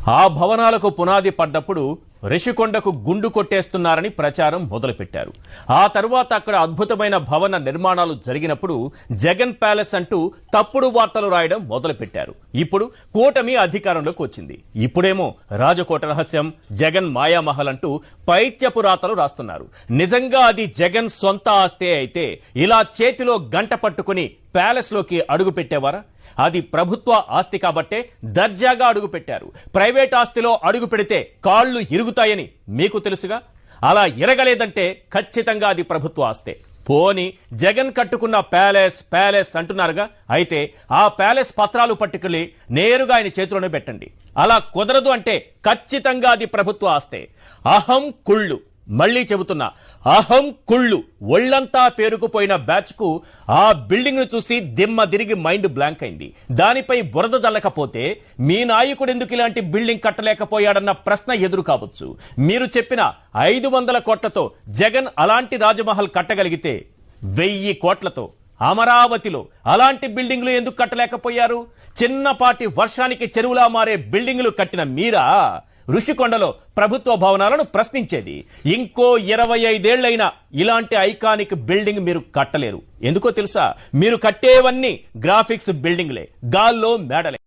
ఆ భవనాలకు పునాది పడ్డప్పుడు రిషికొండకు గుండు కొట్టేస్తున్నారని ప్రచారం మొదలుపెట్టారు. ఆ తర్వాత అక్కడ అద్భుతమైన భవన నిర్మాణాలు జరిగినప్పుడు జగన్ ప్యాలెస్ అంటూ తప్పుడు వార్తలు రాయడం మొదలుపెట్టారు. ఇప్పుడు కూటమి అధికారంలోకి వచ్చింది. ఇప్పుడేమో రాజకోట రహస్యం, జగన్ మాయామహల్ అంటూ పైత్యపు రాతలు రాస్తున్నారు. నిజంగా అది జగన్ సొంత ఆస్తే అయితే ఇలా చేతిలో గంట పట్టుకుని ప్యాలెస్ లోకి అడుగు పెట్టేవారా? అది ప్రభుత్వ ఆస్తి కాబట్టే దర్జాగా అడుగు పెట్టారు. ప్రైవేట్ ఆస్తిలో అడుగు పెడితే కాళ్లు ఇరుగుతాయని మీకు తెలుసుగా. అలా ఇరగలేదంటే ఖచ్చితంగా అది ప్రభుత్వ ఆస్తే. పోని జగన్ కట్టుకున్న ప్యాలెస్ అంటున్నారుగా, అయితే ఆ ప్యాలెస్ పత్రాలు పట్టుకెళ్లి నేరుగా ఆయన చేతిలోనే పెట్టండి. అలా కుదరదు అంటే ఖచ్చితంగా అది ప్రభుత్వ ఆస్తే. అహం కుళ్ళు, మళ్లీ చెబుతున్నా, అహం కుళ్ళు. ఒళ్లంతా పేరుకుపోయిన బ్యాచ్ కు ఆ బిల్డింగ్ ను చూసి దిమ్మ తిరిగి మైండ్ బ్లాంక్ అయింది. దానిపై బురద జల్లకపోతే మీ నాయకుడు ఎందుకు ఇలాంటి బిల్డింగ్ కట్టలేకపోయాడన్న ప్రశ్న ఎదురు కావచ్చు. మీరు చెప్పిన 500 కోట్లతో జగన్ అలాంటి రాజమహల్ కట్టగలిగితే 1000 కోట్లతో అమరావతిలో అలాంటి బిల్డింగ్లు ఎందుకు కట్టలేకపోయారు? చిన్నపాటి వర్షానికి చెరువులా మారే బిల్డింగ్లు కట్టిన మీరా ఋషికొండలో ప్రభుత్వ భవనాలను ప్రశ్నించేది? ఇంకో 25 ఏళ్లైనా ఇలాంటి ఐకానిక్ బిల్డింగ్ మీరు కట్టలేరు. ఎందుకో తెలుసా? మీరు కట్టేవన్నీ గ్రాఫిక్స్ బిల్డింగ్లే, గాల్లో మేడలే.